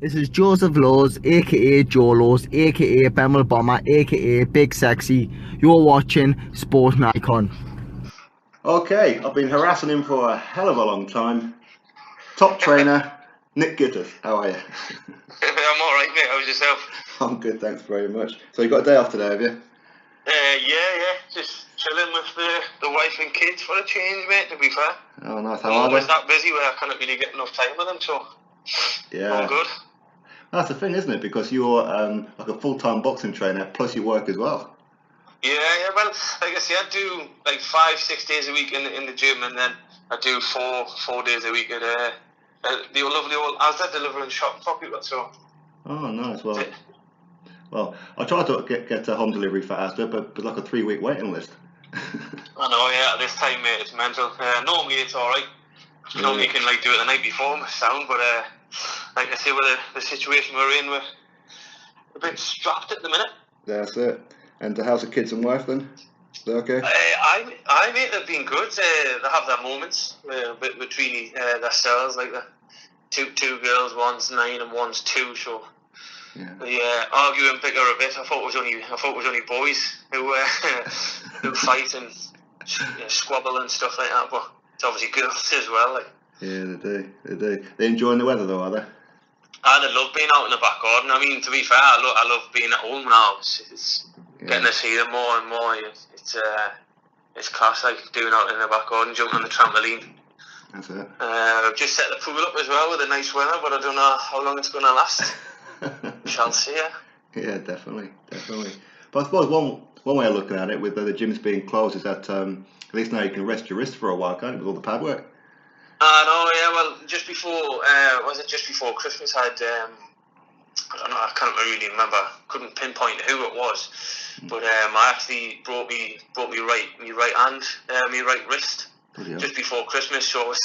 This is Joseph Lowe's, aka Joe Lowe's, aka Bemmel Bomber, aka Big Sexy. You're watching Sporting Icon. Okay, I've been harassing him for a hell of a long time. Top trainer, Nik Gittus. How are you? I'm alright, mate. How's yourself? I'm good, thanks very much. So you got a day off today, have you? Yeah. Just chilling with the wife and kids for a change, mate, to be fair. Oh, nice. I'm How are always they? that busy where I can't really get enough time with them, so Yeah. all good. That's the thing, isn't it? Because you're like a full-time boxing trainer, plus you work as well. Yeah. Well, like I say, I do like 5-6 days a week in the gym, and then I do four days a week at the lovely old Asda delivering shop for people. So. Oh, nice. Well, I tried to get a home delivery for Asda, but like a 3-week waiting list. I know, yeah. At this time, mate, it's mental. Normally, it's all right. Normally, you can like do it the night before, sound, but like I say, with the situation we're in, we're a bit strapped at the minute. That's it. And how's the kids and wife then? They okay? I mate, they've been good. They have their moments between themselves, like the two girls, one's 9 and one's 2. So they argue and bicker a bit. I thought it was only boys who who fight and squabble and stuff like that, but it's obviously girls as well. Like. Yeah, they do. They enjoying the weather though, are they? I love being out in the back garden. I mean, to be fair, I love being at home now. It's getting to see them more and more. It's class, like doing out in the back garden, jumping on the trampoline. That's it. I've just set the pool up as well with a nice weather, but I don't know how long it's going to last. Shall see. Yeah, definitely. But I suppose one way of looking at it, with the gyms being closed, is that at least now you can rest your wrist for a while, can't you, with all the pad work? No, yeah. Well, just before Christmas? I don't know. I can't really remember. Couldn't pinpoint who it was, but I actually brought me right hand, my right wrist, just before Christmas. So I was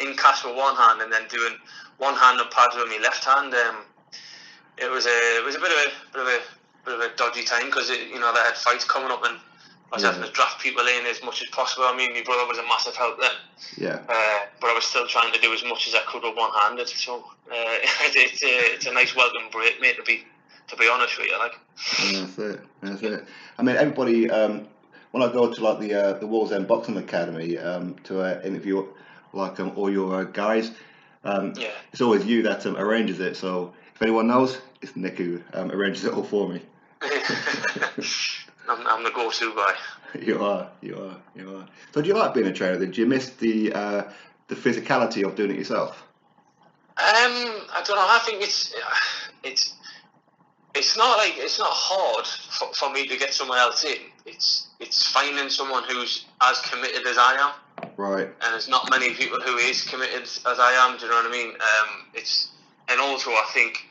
in cast with one hand and then doing one hand on pads with my left hand. It was a bit of a dodgy time because they had fights coming up and I was having to draft people in as much as possible. I mean, my brother was a massive help then. Yeah. But I was still trying to do as much as I could with one-handed. So it's a nice welcome break, mate. To be honest with you, like. That's it. I mean, everybody. When I go to like the Wall's End Boxing Academy to interview like all your guys, it's always you that arranges it. So if anyone knows, it's Nik who arranges it all for me. I'm the go-to guy. You are. So do you like being a trainer? Did you miss the physicality of doing it yourself? I don't know. I think it's not hard for me to get someone else in. It's finding someone who's as committed as I am. Right. And there's not many people who is committed as I am. Do you know what I mean? And also I think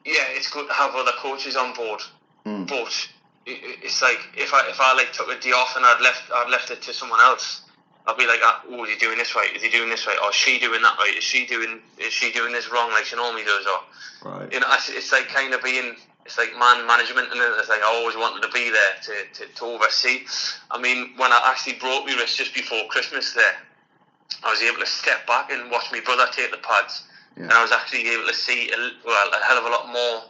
it's good to have other coaches on board, but it's like if I like took a day off and I'd left it to someone else, I'd be like, oh, is he doing this right? Is he doing this right? Or is she doing that right? Is she doing this wrong like she normally does? Or right. It's like kind of it's like man management, and it's like I always wanted to be there to oversee. I mean, when I actually broke my wrist just before Christmas there, I was able to step back and watch my brother take the pads, and I was actually able to see a hell of a lot more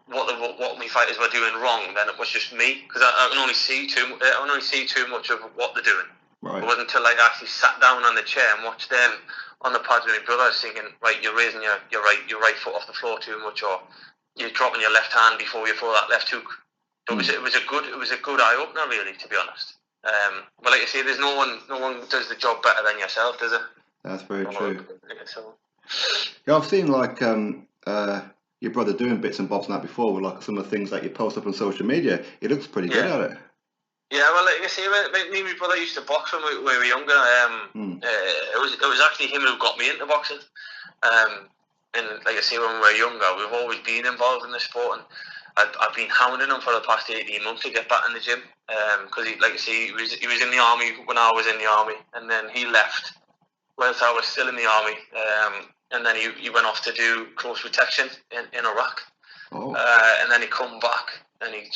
what my fighters were doing wrong than it was just me, because I can only see too much of what they're doing. Right. It wasn't until I actually sat down on the chair and watched them on the pads with my brother, I was thinking, right, you're raising your right foot off the floor too much, or you're dropping your left hand before you throw that left hook. It was a good eye opener, really, to be honest. But like I say, there's no one does the job better than yourself, does it? That's very true. So. Yeah, I've seen like your brother doing bits and bobs and that before, with like some of the things that you post up on social media. He looks pretty good at it. Yeah, well, like I say, me and my brother used to box when we were younger. It was actually him who got me into boxing. And like I say, when we were younger, we've always been involved in the sport, and I've been hounding him for the past 18 months to get back in the gym. Because like I say, he was in the army when I was in the army, and then he left whilst I was still in the army. And then he went off to do close protection in Iraq. Oh. And then he come back, and he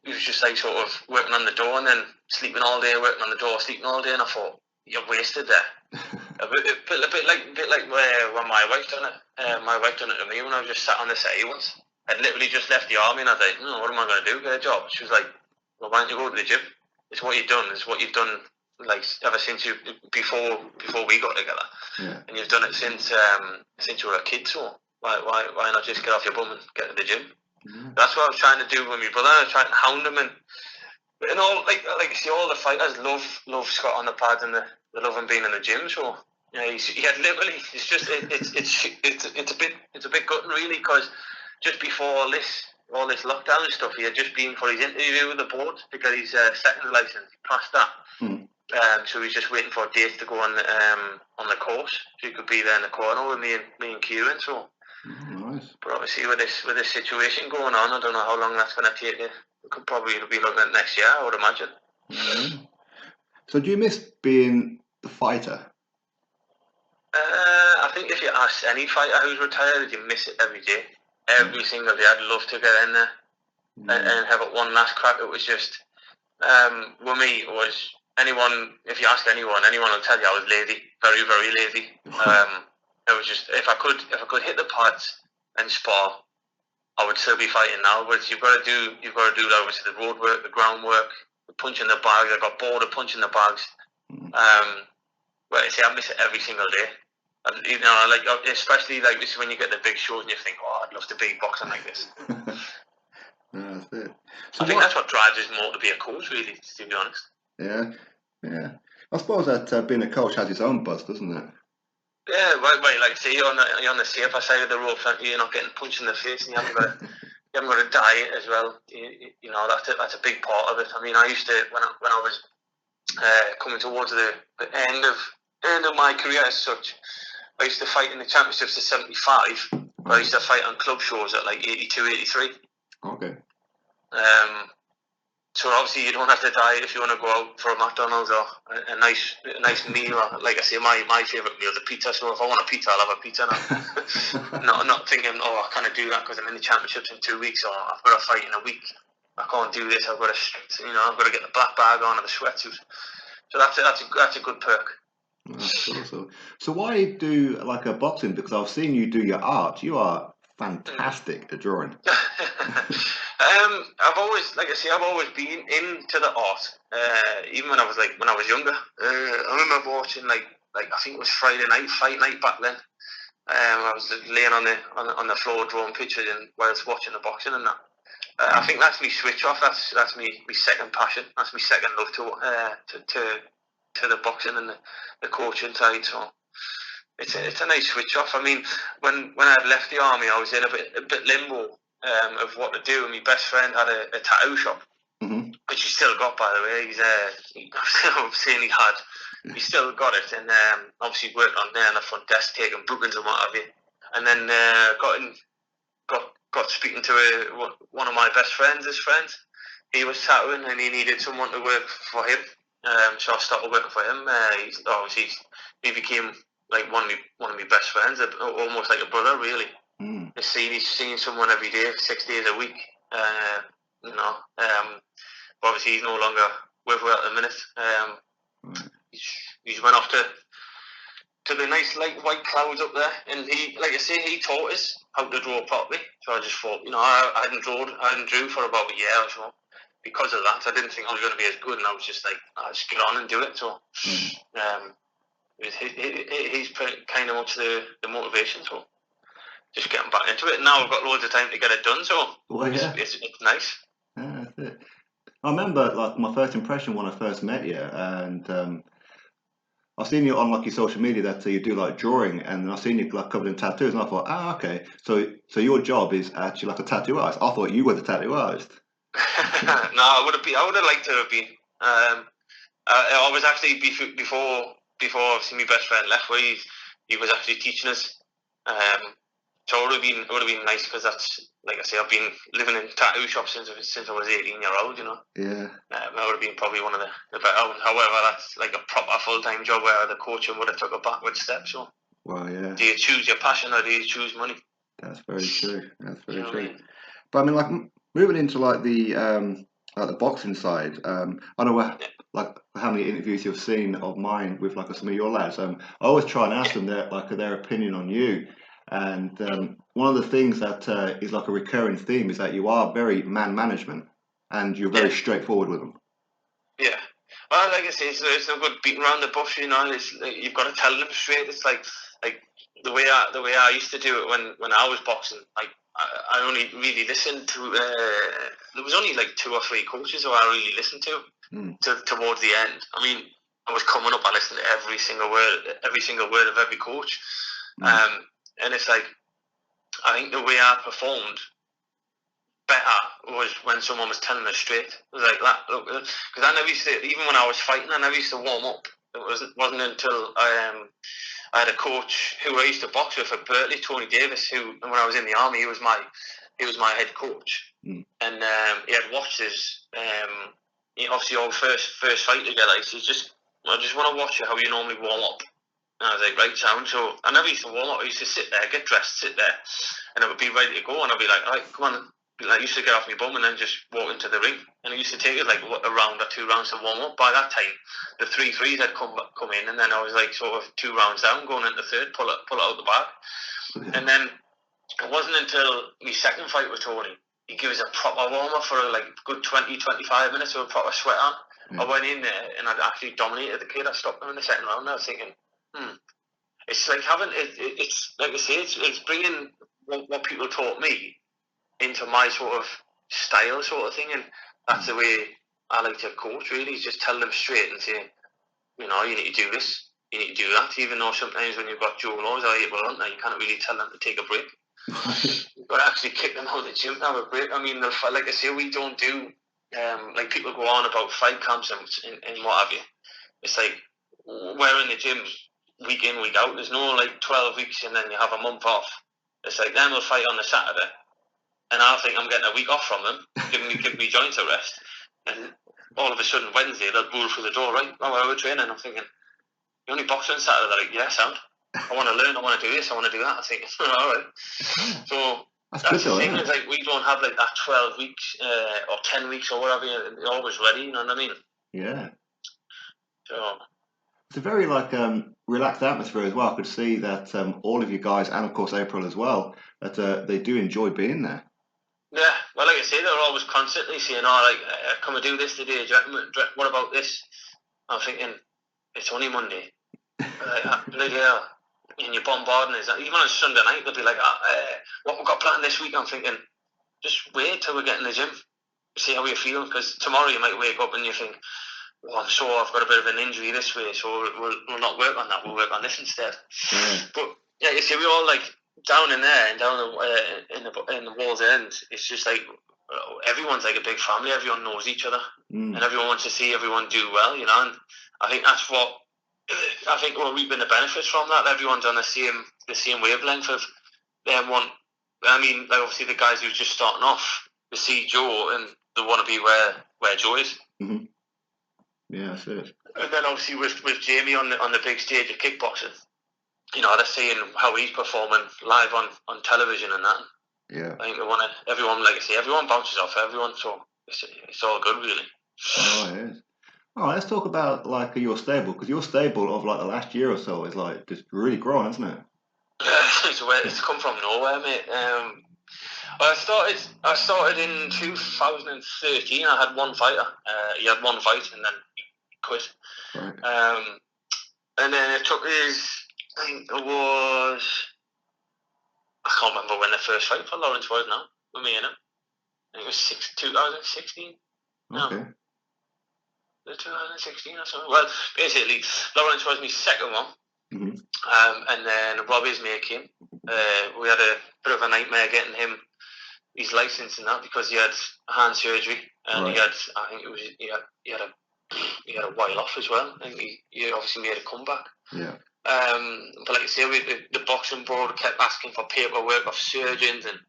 was just like sort of working on the door and then sleeping all day, working on the door, sleeping all day, and I thought, you're wasted there. a bit like when my wife done it. My wife done it to me when I was just sat on the city once. I'd literally just left the army and I was like, what am I going to do? Get a job? She was like, well, why don't you go to the gym? It's what you've done. It's what you've done like ever since before we got together. Yeah. And you've done it since you were a kid. So why not just get off your bum and get to the gym? Yeah. That's what I was trying to do with my brother. I was trying to hound him and all like you see, all the fighters love Scott on the pad and they love him being in the gym. So he had literally. It's just it's a bit gutting really, because just before all this lockdown and stuff, he had just been for his interview with the board to get his second license. He passed that. So he's just waiting for a date to go on the course, so he could be there in the corner with me and Kieran. So nice. But obviously with this situation going on, I don't know how long that's going to take. We could probably be looking at next year, I would imagine. Yeah. So do you miss being the fighter? I think if you ask any fighter who's retired, you miss it every day. Every single day. I'd love to get in there and have it one last crack. It was just, with me, it was anyone, if you ask anyone will tell you I was lazy. Very, very lazy. It was just, if I could hit the pads and spar, I would still be fighting now. But you've got to do that, obviously, the road work, the groundwork, the punching the bags. I got bored of punching the bags. But I say I miss it every single day. And, like especially like this when you get the big shows and you think, I'd love to be boxing like this. That's it. So I think that's what drives us more to be a coach, really, to be honest. Yeah. I suppose that being a coach has its own buzz, doesn't it? Yeah, right. Like, see, you're on the safer side of the rope. You're not getting punched in the face, and you haven't got to diet as well. You know, that's a big part of it. I mean, I used to when I was coming towards the end of my career as such. I used to fight in the championships at 75, but I used to fight on club shows at like 82, 83. Okay. So obviously you don't have to diet if you want to go out for a McDonald's or a nice meal. Or, like I say, my favourite meal is a pizza. So if I want a pizza, I'll have a pizza now. not thinking, I can't do that because I'm in the championships in 2 weeks, or I've got a fight in a week. I can't do this. I've got to get the black bag on or the sweatsuit. So that's a good perk. That's awesome. So why do like a boxing? Because I've seen you do your art. You are fantastic at drawing. I've always been into the art. Even when I was younger. I remember watching like I think it was Friday night, fight night back then. I was laying on the floor drawing pictures and whilst watching the boxing and that. I think that's me switch off. That's me second passion. That's me second love to the boxing and the coaching side. So it's a nice switch off. I mean, when I had left the army, I was in a bit limbo of what to do. And my best friend had a tattoo shop, which he still got, by the way. I'm saying he still got it, and obviously worked on there on the front desk, taking bookings and what have you. And then got speaking to one of my best friends. His friends, he was tattooing, and he needed someone to work for him. So I started working for him. He became like one of my best friends, almost like a brother, really. He's seeing someone every day, 6 days a week. Obviously he's no longer with her at the minute. He's went off to the nice light white clouds up there, and he taught us how to draw properly. So I just thought, I hadn't drew for about a year or so. Because of that, I didn't think I was going to be as good, and I was just like, I'll just get on and do it. So he's kind of much the motivation. So just getting back into it. And now I've got loads of time to get it done. So it's nice. Yeah, that's it. I remember like my first impression when I first met you, and I've seen you on like your social media that you do like drawing, and I've seen you like covered in tattoos, and I thought, okay, so your job is actually like a tattoo artist. I thought you were the tattoo artist. No, I would have liked to have been. I was actually before obviously my best friend left, where he was actually teaching us. So it would have been nice, because that's, like I say, I've been living in tattoo shops since I was 18-year-old. Yeah. That would have been probably one of the better. However, that's like a proper full-time job where the coaching would have took a backward step. So. Well, yeah. Do you choose your passion or do you choose money? That's very true. That's very true. I mean? But I mean, like moving into like the the boxing side, I know like how many interviews you've seen of mine with like some of your lads. I always try and ask them their opinion on you. And one of the things that is like a recurring theme is that you are very man management, and you're very straightforward with them. Yeah. Well, like I say, it's no good beating around the bush. It's like, you've got to tell them straight. It's like the way I used to do it when I was boxing. Like I only really listened to. There was only like 2 or 3 coaches who I really listened to towards the end. I mean, I was coming up. I listened to every single word of every coach. And it's like, I think the way I performed better was when someone was telling us straight. It was like that, because I never used to, even when I was fighting, I never used to warm up. It wasn't until I had a coach who I used to box with at Berkeley, Tony Davis, who when I was in the army, he was my head coach, and he had watched us. Obviously, our first fight together. He says, I just want to watch you how you normally warm up. And I was like, right, sound. So I never used to warm up. I used to sit there, get dressed, sit there, and I would be ready to go. And I'd be like, all right, come on. I used to get off my bum and then just walk into the ring. And it used to take us like a round or 2 rounds to warm up. By that time, the 3 threes had come in, and then I was like sort of 2 rounds down, going into third, pull it out the bag. And then it wasn't until my second fight with Tony, he gave us a proper warm up for like a good 20-25 minutes with a proper sweat on. I went in there and I'd actually dominated the kid. I stopped him in the second round. And I was thinking, it's like having it's like I say, it's bringing what people taught me into my sort of style sort of thing, and that's the way I like to coach. Really, is just tell them straight and say, you need to do this, you need to do that. Even though sometimes when you've got Joe Laws or April Hunter, you can't really tell them to take a break. You've got to actually kick them out of the gym to have a break. I mean, like I say, we don't do like people go on about fight camps and what have you. It's like we're in the gym week in, week out. There's no like 12 weeks and then you have a month off. It's like then we'll fight on the Saturday, and I think I'm getting a week off from them, giving me joints a rest. And all of a sudden Wednesday they'll roll through the door, right? Oh, we're training. I'm thinking, you only box on Saturday? They're like, yeah, sound. I want to learn. I want to do this. I want to do that. I think, all right. So that's the thing. Is like we don't have like that 12 weeks or 10 weeks or whatever. You're always ready. You know what I mean? Yeah. So it's a very like relaxed atmosphere as well. I could see that all of you guys, and of course April as well, that they do enjoy being there. Yeah, well, like I say, they're always constantly saying, "Oh, like, can we do this today? What about this?" I'm thinking, it's only Monday. Bloody hell. And you're bombarding us. Even on Sunday night, they'll be like, what we've got planned this week. I'm thinking, just wait till we get in the gym, see how we feel, because tomorrow you might wake up and you think, well, I'm sure I've got a bit of an injury this way, so we'll not work on that. We'll work on this instead. Yeah. But yeah, you see, we all like down in there and down in the Wall's End. It's just like everyone's like a big family. Everyone knows each other, and everyone wants to see everyone do well. And I think that's what we're reaping the benefits from. That everyone's on the same wavelength of them want. I mean, like obviously the guys who's just starting off, they see Joe and they want to be where Joe is. Mm-hmm. Yeah, that's it. And then obviously with Jamie on the big stage of kickboxing, they're seeing how he's performing live on television and that. Yeah. I think everyone, like I say, everyone bounces off everyone, so it's all good, really. Oh, it is. Oh, let's talk about like your stable, because your stable of like the last year or so is like just really growing, isn't it? It's come from nowhere, mate. Well, I started in 2013. I had one fighter. He had one fight and then he quit. Right. And then it took his. I think it was. I can't remember when the first fight for Lawrence was now with me and him. I think it was 2016. Okay. No. 2016 or something. Well, basically, Lawrence was my second one. Mm-hmm. And then Robbie's mate came. We had a bit of a nightmare getting him his license and that because he had hand surgery and right. he had a while off as well, and he obviously made a comeback. Yeah. But like I say, the boxing board kept asking for paperwork off surgeons and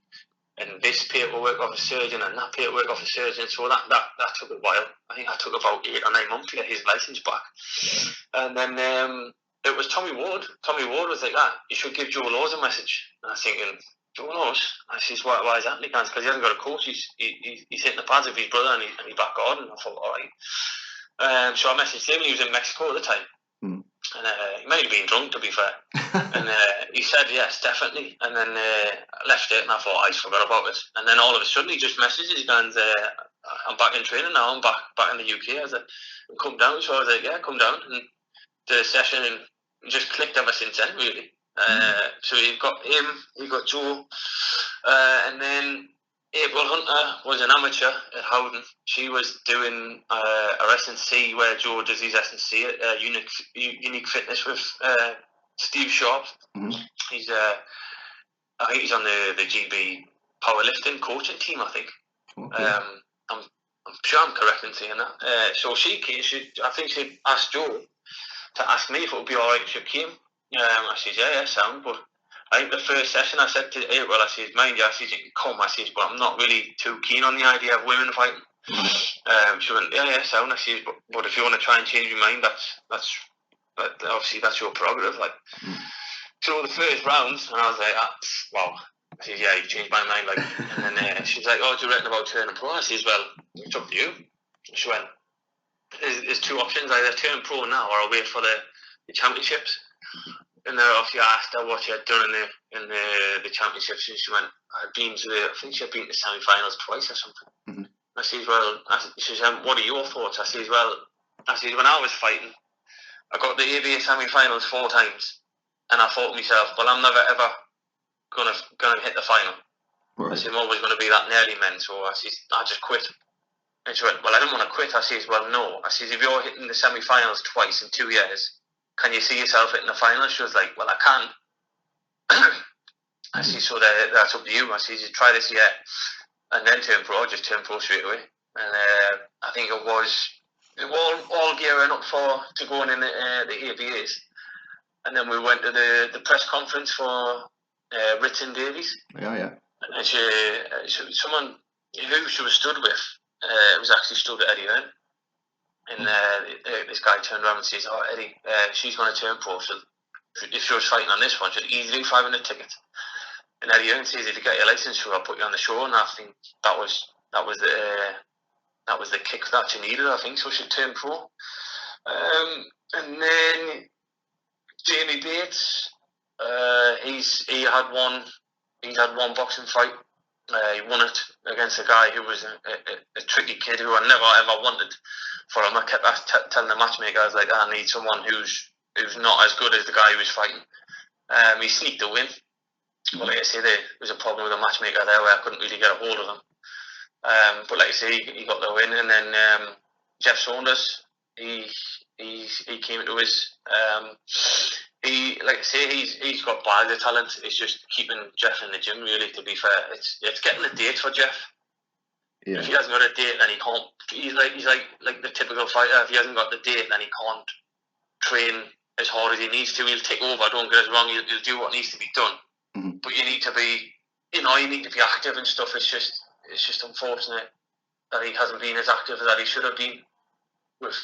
this paperwork off a surgeon and that paperwork off a surgeon. So that took a while. I think that took about 8 or 9 months to get his license back. Yeah. And then it was Tommy Ward. Tommy Ward was like, you should give Joe Laws a message. And I was thinking, Joe knows. I says, why is that, Nick? Because he hasn't got a coach. He's hitting the pads with his brother and he's back garden. I thought, all right. So I messaged him. He was in Mexico at the time. Mm. And he might have been drunk, to be fair. And he said, yes, definitely. And then I left it, and I thought, I forgot about it. And then all of a sudden, he just messages, and I'm back in training now. I'm back in the UK. I was like, come down. So I was like, yeah, come down. And did a session, and it just clicked ever since then, really. So you've got him, you've got Joe, and then April Hunter was an amateur at Howden. She was doing her S&C where Joe does his S&C at Unique Fitness with Steve Sharp. Mm-hmm. He's I think he's on the GB powerlifting coaching team, I think. Okay. I'm sure I'm correct in saying that. So she came, I think she asked Joe to ask me if it would be alright if she came. I said, yeah, sound, but I think the first session I said to April, I said, mind you, I said, you can come, I said, but I'm not really too keen on the idea of women fighting. She went, yeah, sound, I said, but if you want to try and change your mind, that's obviously that's your prerogative, like. So the first round, and I was like, wow. I said, yeah, you changed my mind, like. And then she's like, oh, do you reckon about turning pro? I said, well, it's up to you. She went, there's two options, either turn pro now or I'll wait for the championships. And then obviously I asked her what she had done in the championships, and she went, I think she had been to semi-finals twice or something. Mm-hmm. I said, well, she said, what are your thoughts? I said, when I was fighting, I got the ABA semi-finals 4 times, and I thought to myself, well, I'm never ever gonna hit the final. Right. I said, I'm always gonna be that nearly men, so I said, I just quit. And she went, well, I didn't want to quit. I said, well, no. I said, if you're hitting the semi-finals twice in 2 years, can you see yourself hitting the final? She was like, well, I can. I said, so that's up to you. I said, you try this year and then turn pro, just turn pro straight away. And I think it was all gearing up to going in the ABAs. And then we went to the press conference for Richard Davies. Yeah. And someone who she was stood with was actually stood at Eddie Hearn. And this guy turned around and says, oh, Eddie, she's going to turn pro. So if she was fighting on this one, she'd easily 500 tickets. And Eddie Hearn says, if you get your license, sure, I'll put you on the show. And I think that was the kick that she needed, I think. So she turned pro. And then Jamie Bates, he had one boxing fight. He won it against a guy who was a tricky kid who I never ever wanted for him. I kept telling the matchmaker, I was like, I need someone who's not as good as the guy who was fighting. He sneaked a win. Well, like I say, there was a problem with the matchmaker there where I couldn't really get a hold of him. But like I say, he got the win. And then Jeff Saunders, he came to us. Like I say, he's got bags of talent. It's just keeping Jeff in the gym, really, to be fair. It's getting a date for Jeff. Yeah. If he hasn't got a date, then he can't. He's like the typical fighter. If he hasn't got the date, then he can't train as hard as he needs to. He'll take over. Don't get us wrong. He'll do what needs to be done. Mm-hmm. But you need to be active and stuff. It's just unfortunate that he hasn't been as active as he should have been. With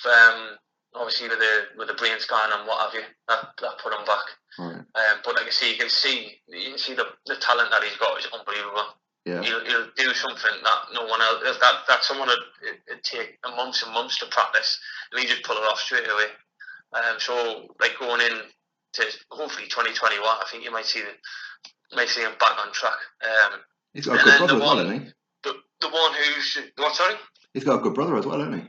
obviously with the brain scan and what have you, that put him back. Right. But like I say, you can see the talent that he's got is unbelievable. Yeah. He'll do something that no one else, that someone would take months and months to practice, and he just pull it off straight away. So like going in to hopefully 2021, I think you might see him back on track. He's got a good brother as well, hasn't he? The one who's what? Sorry. He's got a good brother as well, hasn't he?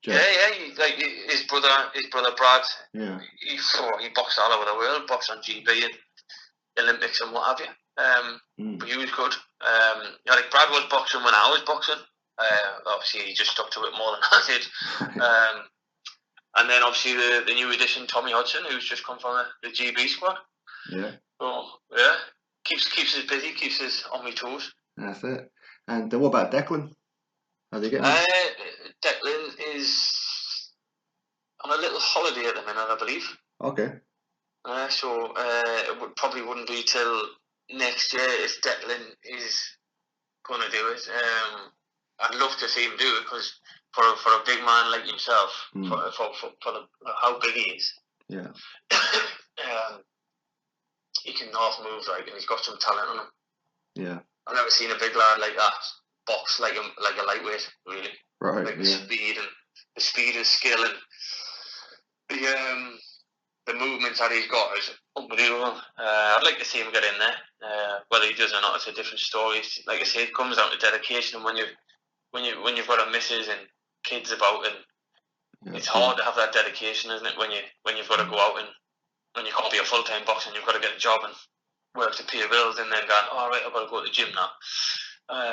Jeff. Yeah. Like his brother Brad. Yeah. He boxed all over the world, boxed on GB and Olympics and what have you. But he was good. Like Brad was boxing when I was boxing. Obviously, he just stuck to it more than I did. And then obviously the new addition, Tommy Hodgson, who's just come from the GB squad. Yeah. So yeah, keeps us busy, keeps us on my toes. That's it. And what about Declan? How's he getting on? Declan is on a little holiday at the minute, I believe. Okay. So it probably wouldn't be till next year if Declan is going to do it. I'd love to see him do it because for a big man like himself, for how big he is, yeah, he can half move right, and he's got some talent on him. Yeah. I've never seen a big lad like that box like a lightweight, really. Right. Like yeah. the speed and skill and the movements that he's got is unbelievable. I'd like to see him get in there. Whether he does or not, it's a different story. Like I say, it comes down to dedication, and when you've got a missus and kids about, and it's hard to have that dedication, isn't it? When you've got to go out and when you can't be a full-time boxer and you've got to get a job and work to pay your bills, and then going, all right, I've got to go to the gym now.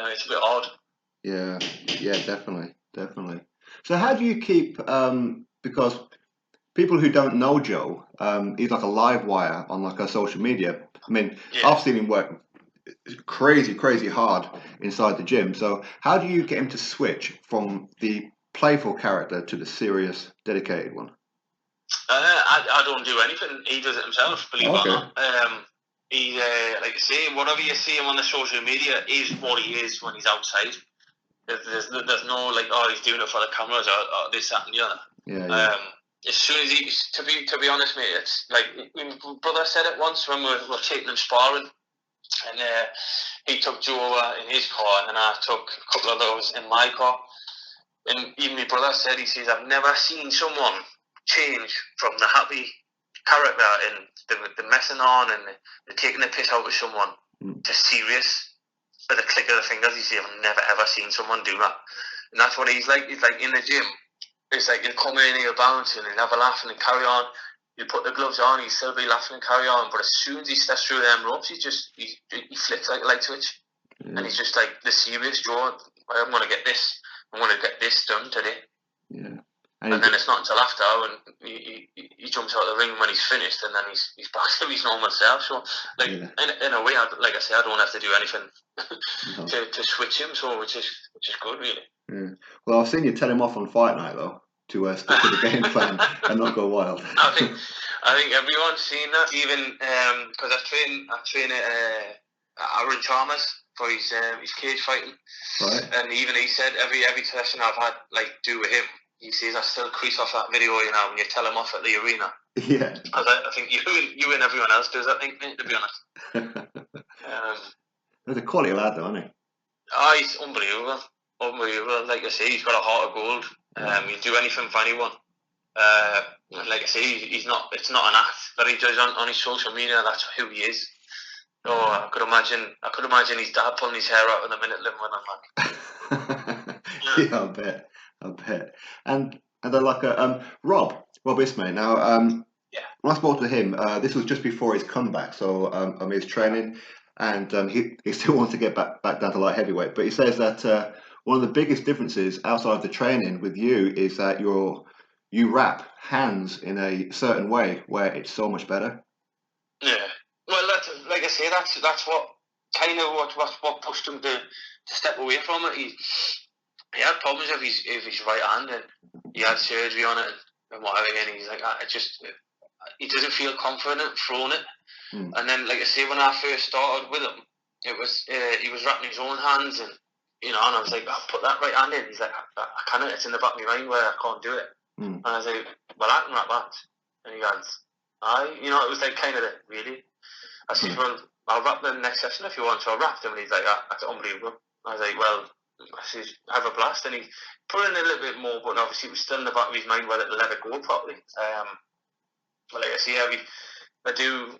It's a bit odd. Yeah, definitely. So how do you keep, because people who don't know Joe, he's like a live wire on like a social media. I mean, I've seen him work crazy hard inside the gym. So how do you get him to switch from the playful character to the serious, dedicated one? I don't do anything. He does it himself, believe it or not. He, like I say, whatever you see him on the social media is what he is when he's outside. There's no like, oh, he's doing it for the cameras or this, that, and the other. Yeah. As soon as he, to be honest, mate, it's like my brother said it once when we were taking him sparring, and he took Joe over in his car, and then I took a couple of those in my car. And even my brother said, he says, I've never seen someone change from the happy character and the messing on and the taking the piss out of someone to serious with a click of the fingers. He said, I've never ever seen someone do that. And that's what he's like. He's like in the gym. It's like he'll come in, he'll bounce and he'll have a laugh and carry on. You put the gloves on, he'll still be laughing and carry on. But as soon as he steps through them ropes, he flips like a light switch. And he's just like the serious Joe. I'm going to get this. I'm going to get this done today. Yeah. And then it's not until after when he jumps out of the ring when he's finished, and then he's back to his normal self. So, like in a way, like I say, I don't have to do anything to switch him. So, which is good, really. Yeah. Well, I've seen you tell him off on fight night though, to stick to the game plan and not go wild. I think everyone's seen that. Even because I train at Aaron Chalmers for his cage fighting, right? And even he said every session I've had like do with him, he says I still crease off that video, you know, when you tell him off at the arena. Yeah. I think you and everyone else does, I think, mate, to be honest. There's a quality lad though, isn't he? Oh, he's unbelievable. Like I say, he's got a heart of gold. He'll do anything for anyone. Like I say, it's not an act that he does on his social media. That's who he is. So I could imagine his dad pulling his hair out in a minute living with him. Like. Yeah, I bet. And they're like Rob Ismay. Now, when I spoke to him, this was just before his comeback. So he's training, and he still wants to get back down to light heavyweight. But he says that one of the biggest differences outside of the training with you is that you wrap hands in a certain way where it's so much better. Yeah. Well, that's like I say. That's what kind of what pushed him to step away from it. He had problems with his right hand, and he had surgery on it and whatever. And he's like, he doesn't feel confident throwing it. And then, like I say, when I first started with him, it was he was wrapping his own hands, and and I was like, put that right hand in. He's like, I can't. It's in the back of my mind where I can't do it. And I was like, well, I can wrap that. And he goes, it was like kind of really. I said, well, I'll wrap the next session if you want. So I wrapped him, and he's like, that's unbelievable. I was like, well, I said, have a blast. And he put in a little bit more, but obviously it was still in the back of his mind whether to let it go properly. But like I say, I do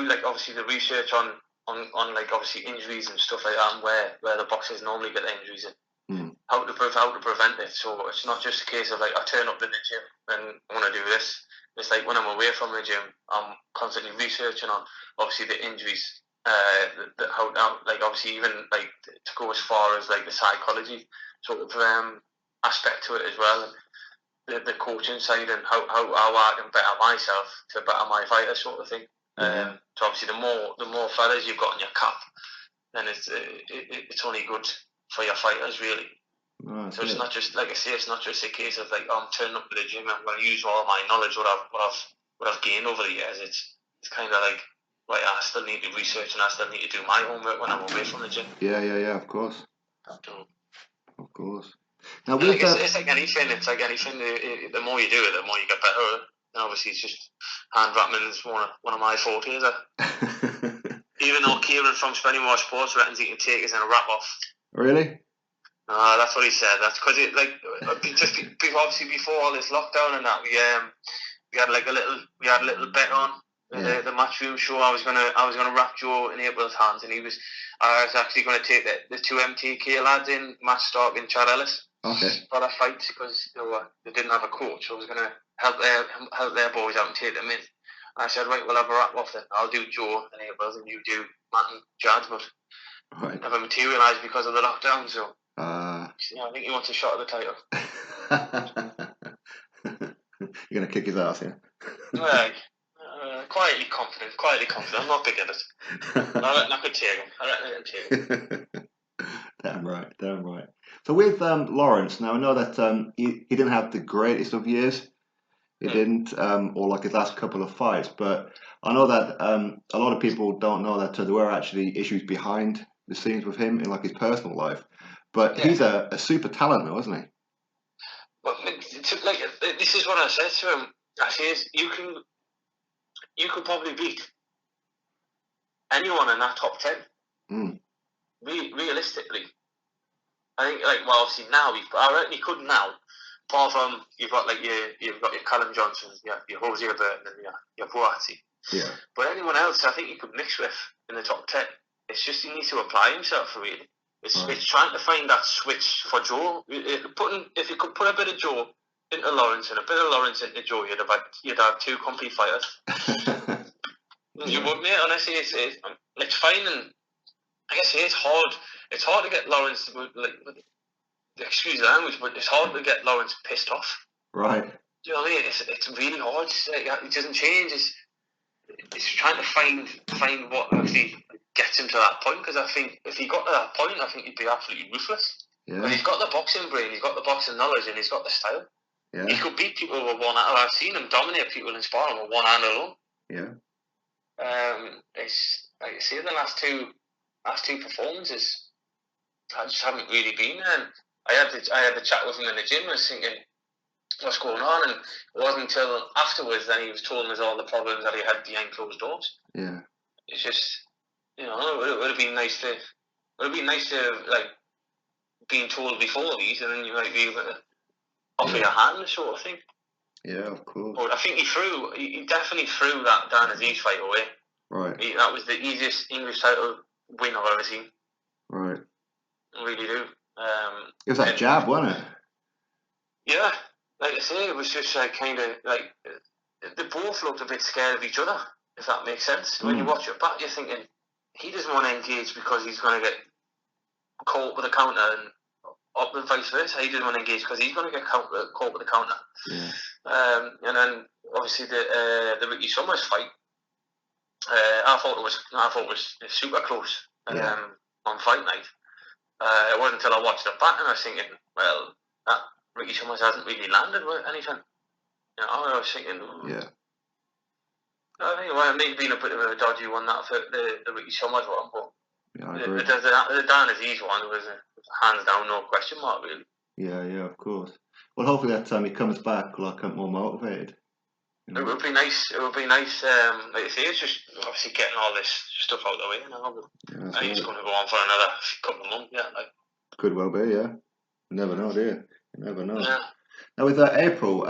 like obviously the research on like obviously injuries and stuff like that, and where the boxers normally get injuries and how to prevent it. So it's not just a case of like I turn up in the gym and I want to do this. It's like when I'm away from the gym, I'm constantly researching on obviously the injuries, how like obviously even like to go as far as like the psychology sort of aspect to it as well, the coaching side and how I can better myself to better my fighter sort of thing. So obviously the more feathers you've got in your cap, then it's only good for your fighters really. So it's not just like I say, it's not just a case of like I'm turning up to the gym and I'm going to use all my knowledge what I've gained over the years. It's kind of like right, I still need to research and I still need to do my homework when I'm away from the gym. Yeah, of course. Of course. Now with it's like anything. It's like anything. The more you do it, the more you get better. And obviously, it's just hand wrapping is one of my fortes. Even though Kieran from Spending More Sports reckons he can take us in a wrap off. Really? That's what he said. That's because obviously before all this lockdown and that we had a little bet on the Matchroom show. I was gonna wrap Joe in April's hands, and I was actually gonna take the two MTK lads in, Matt Stark and Chad Ellis. Okay. For that fight because they didn't have a coach, so I was gonna help their boys out and take them in. And I said, right, we'll have a wrap off then. I'll do Joe and April's, and you do Matt and Chad, but never materialised because of the lockdown. So. I think he wants a shot at the title. You're going to kick his ass, yeah? Well, quietly confident. I'm not big at it. I reckon I could take him. Damn right. So with Lawrence, now I know that he didn't have the greatest of years. He didn't, or like his last couple of fights. But I know that a lot of people don't know that there were actually issues behind the scenes with him in like his personal life. But he's a super talent, though, isn't he? But this is what I said to him. I said, you could probably beat anyone in that top 10. Realistically, I think obviously now I reckon he could now. Apart from you've got your Callum Johnson, your Jose Burton, and your Boatsi. Yeah. But anyone else, I think he could mix with in the top 10. It's just he needs to apply himself really. It's trying to find that switch for Joe. If you could put a bit of Joe into Lawrence and a bit of Lawrence into Joe, you'd have two complete fighters. You would, mate. Honestly, it's fine, and I guess it's hard. It's hard to get Lawrence excuse the language, but it's hard to get Lawrence pissed off. Right. Do you know what I mean? It's really hard. It doesn't change. It's trying to find what actually gets him to that point, because I think if he got to that point, I think he'd be absolutely ruthless. Yeah. Because he's got the boxing brain, he's got the boxing knowledge, and he's got the style. Yeah. He could beat people with one hand. I've seen him dominate people in sparring with one hand alone. Yeah. It's like I say, the last two performances, I just haven't really been there. And I had the chat with him in the gym. I was thinking, what's going on? And it wasn't until afterwards that he was telling us all the problems that he had behind closed doors. Yeah. It's just, it would have been nice to like being told before these, and then you might be able to offer your hand, sort of thing. Yeah, of course. But I think he definitely threw that Dan Aziz fight away. Right. That was the easiest English title win I've ever seen. Right. I really do. It was that jab, wasn't it? Yeah, like I say, it was just kind of like they both looked a bit scared of each other, if that makes sense. When you watch it back, you're thinking he doesn't want to engage because he's going to get caught with a counter, and up and vice versa. He doesn't want to engage because he's going to get caught with a counter. Yeah. And then obviously the Ricky Summers fight, I thought it was super close on fight night. It wasn't until I watched it back and I was thinking, well, that Ricky Summers hasn't really landed with anything. I was thinking, yeah. I think it may have been a bit of a dodgy one, that for the Ricky Summers one, but the Dan Aziz one was a hands down, no question mark, really. Yeah, of course. Well, hopefully that time he comes back more motivated. It would be nice. Like I say, it's just obviously getting all this stuff out of the way. I think it's going to go on for another couple of months. Yeah, could well be. Yeah, you never know, do you? You never know. Yeah. Now with April,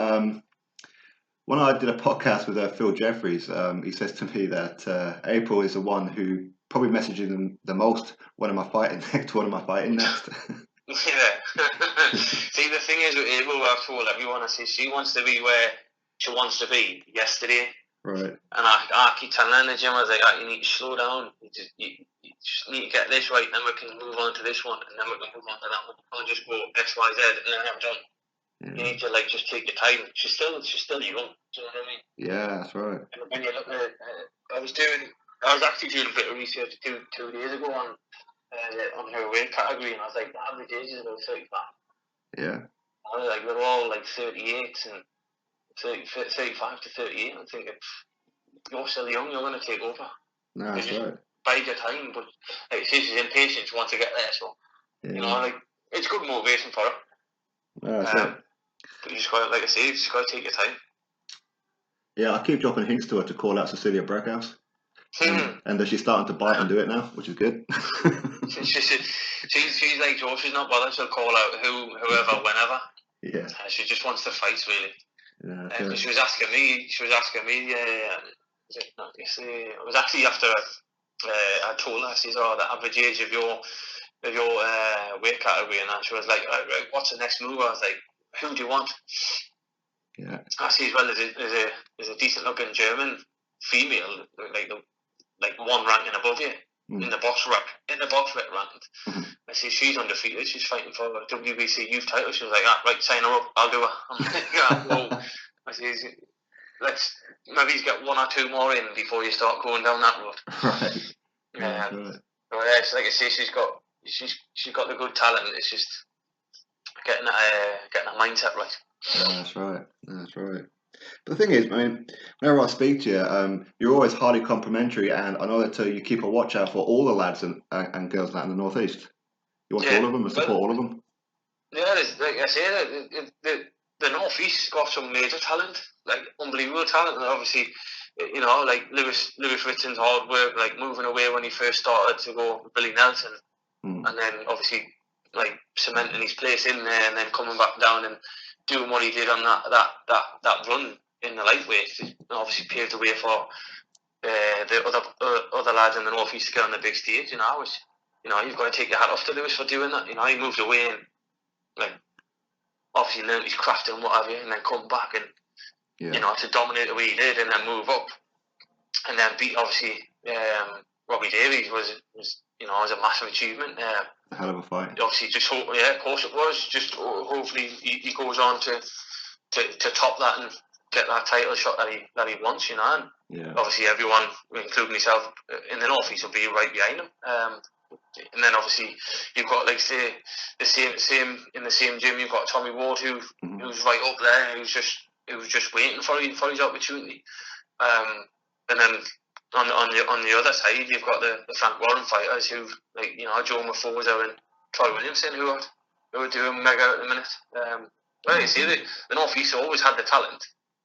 when I did a podcast with Phil Jeffries, he says to me that April is the one who probably messages him the most. When am I fighting next? Yeah. See, the thing is with April, I've told everyone, I say she wants to be where she wants to be yesterday. Right. And I keep telling her in the gym, I was like, you need to slow down. You just need to get this right, and then we can move on to this one, and then we can move on to that one. We can't just go X, Y, Z, and then have done. Yeah. You need to just take your time. She's still young. Do you know what I mean? Yeah, that's right. And when you look at I was actually doing a bit of research 2 days ago on her weight category, and I was like, the average age is about 35. Yeah. I was like, they're all like 38 and 35 to 38. I'm thinking, you're still young, you're going to take over. No, that's right. Bide your time, but she's impatient, she wants to get there, so it's good motivation for her. No, that's right. But you just got, like I say, you just got to take your time. Yeah, I keep dropping hints to her to call out Cecilia Brackhouse. And she's starting to bite and do it now, which is good. she's like Joe. She's not bothered. She'll call out whoever, whenever. Yeah. She just wants to fight, really. Yeah. Because she was asking me. It was actually after I told her, she said, "Oh, the average age of your weight category," and that. She was like, right, "What's the next move?" I was like, "Who do you want?" Yeah. I see as well there's a decent looking German female, like one ranking above you in the box rep ranked. I see she's undefeated. She's fighting for a WBC youth title. She was like, right, sign her up. I'll do her. I'm like, yeah, whoa. I see, let's maybe get one or two more in before you start going down that road. Right. Yeah. Right. But yeah, it's like I say, she's got the good talent. It's just getting that mindset right. That's right. That's right. But the thing is, I mean, whenever I speak to you, you're always highly complimentary, and I know that you keep a watch out for all the lads and girls out in the northeast. You watch all of them and support all of them. Yeah, like I say, the northeast got some major talent, like unbelievable talent, and obviously, you know, like Lewis Ritten's hard work, like moving away when he first started to go with Billy Nelson, and then obviously like cementing his place in there, and then coming back down and doing what he did on that run in the lightweight, and obviously paved the way for the other lads in the northeast to get on the big stage. You know, you've got to take your hat off to Lewis for doing that. You know, he moved away and like obviously learned his craft and what have you, and then come back and you know, to dominate the way he did, and then move up, and then beat obviously Robbie Davies was you know, was a massive achievement. A hell of a fight. Obviously, just hope, yeah, of course it was. Just hopefully he goes on to top that and get that title shot that he wants, you know. And obviously, everyone, including myself, in the northeast will be right behind him. And then obviously you've got like say the same in the same gym. You've got Tommy Ward who's right up there. Who's just waiting for his opportunity. And then on the other side, you've got the Frank Warren fighters who, like, you know, Joe Mafosa and Troy Williamson who are doing mega at the minute. Well, you see, the northeast always had the talent.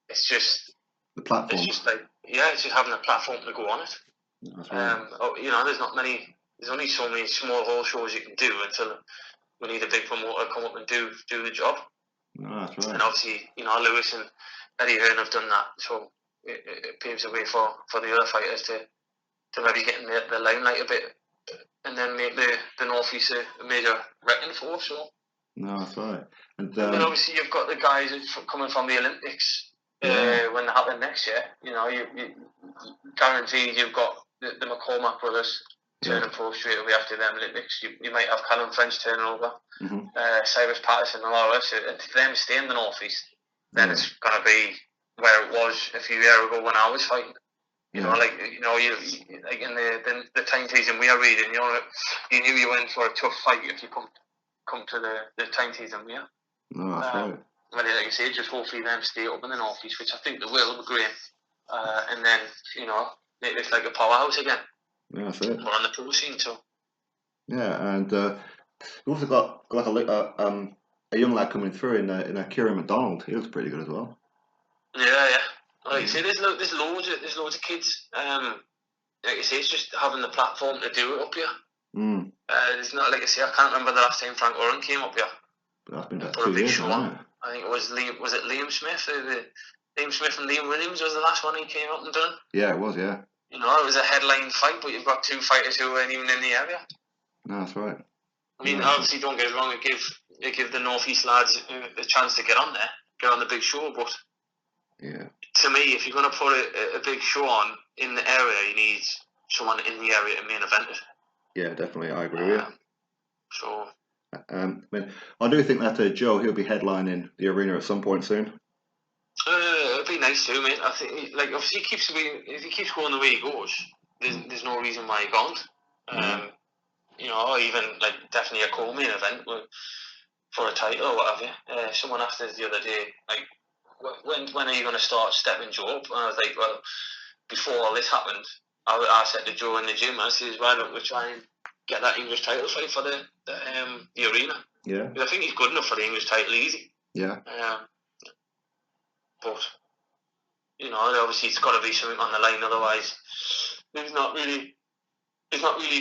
It's just the platform. It's just like it's just having a platform to go on it. That's right. You know, there's only so many small hall shows you can do until we need a big promoter to come up and do the job. No, that's right. And obviously, you know, Lewis and Eddie Hearn have done that, so it paves the way for the other fighters to maybe get in the limelight a bit, and then make the northeast a major reckoning force. So. No, that's right. And then obviously you've got the guys coming from the Olympics when they happen next year. You know, you guaranteed you've got the McCormack brothers turning pro straight away after the Olympics. You might have Callum French turning over, Cyrus Patterson and all that. And for them to stay in the northeast, then it's going to be where it was a few years ago when I was fighting. You know, like, you know, you like in the time season we are reading, you know, you knew you went for a tough fight if you come to the time season we are. No, that's right. Well, like you say, just hopefully them stay up in the northeast, which I think they will with Graham. And then, you know, it's like a powerhouse again. Yeah, that's it. We're on the pro scene, so. Yeah, and we've also got like a young lad coming through in Kieran McDonald. He looks pretty good as well. Yeah. Like you say, there's loads of kids. Like you say, it's just having the platform to do it up here. It's not like I say. I can't remember the last time Frank Warren came up here. That's been about 2 years now. I think it was Liam. Was it Liam Smith? Liam Smith and Liam Williams was the last one he came up and done. Yeah, it was. Yeah. You know, it was a headline fight, but you've got two fighters who weren't even in the area. No, that's right. I mean, obviously, don't get it wrong. It give the northeast lads a chance to get on there, get on the big show. But to me, if you're going to put a big show on in the area, you need someone in the area to main event it. Yeah, definitely. I agree with you. So. I mean, I do think that Joe, he'll be headlining the arena at some point soon. It'd be nice too, mate. I think, like, obviously, if he keeps going the way he goes, there's no reason why he can't. You know, even like definitely a co-main event for a title or whatever. Someone asked us the other day, like, when are you going to start stepping Joe up? And I was like, well, before all this happened, I said to Joe in the gym, I said, why don't we try and get that English title fight for the arena? Yeah. Because I think he's good enough for the English title easy. Yeah. But, you know, obviously it's got to be something on the line, otherwise there's not really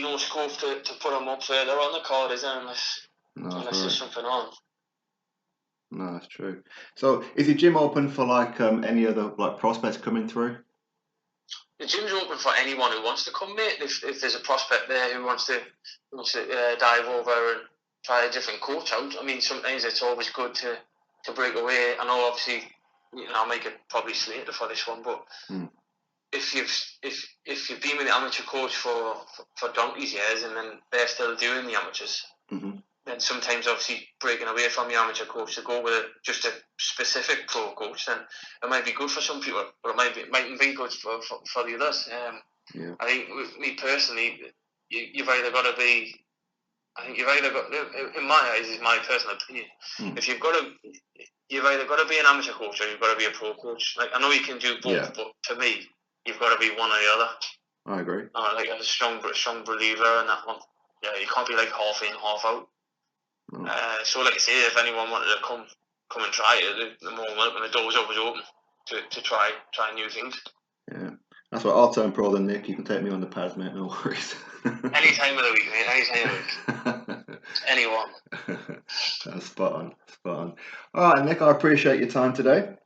no scope to put him up further on the card, is there? Unless there's something on. No, that's true. So, is the gym open for like any other like prospects coming through? The gym's open for anyone who wants to come, mate. If there's a prospect there who wants to dive over and try a different coach out, I mean, sometimes it's always good to break away. I know, obviously, I might get probably slated for this one, but if you've been with the amateur coach for donkey's years and then they're still doing the amateurs, then sometimes obviously breaking away from the amateur coach to go with just a specific pro coach, then it might be good for some people, but it mightn't be good for the others. I think with me personally, you've either got to be. I think you've either got, in my eyes, is my personal opinion. If you've either got to be an amateur coach or you've got to be a pro coach. Like, I know you can do both, but to me, you've got to be one or the other. I agree. Like, I'm a strong believer in that one. Yeah, you can't be like half in, half out. So, like I say, if anyone wanted to come and try it, the more welcome. The door's always open to try new things. Yeah, that's why I'll turn pro then, Nick. You can take me on the pads, mate. No worries. Any time of the week, mate. Any time of the week. Anyone. That's spot on. All right, Nick. I appreciate your time today.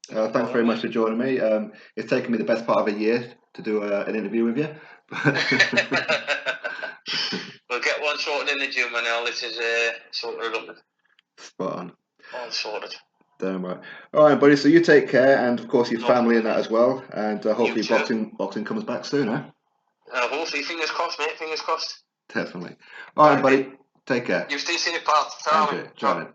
Thanks very much for joining me. It's taken me the best part of a year to do an interview with you. We'll get one sorted in the gym and all this is sorted up. Spot on. All sorted. Damn right. All right, buddy. So you take care, and of course your family and that as well. And hopefully boxing comes back soon, huh? Hopefully, fingers crossed, mate. Fingers crossed. Definitely. All right, buddy. Take care. You stay safe, pal. Andrew,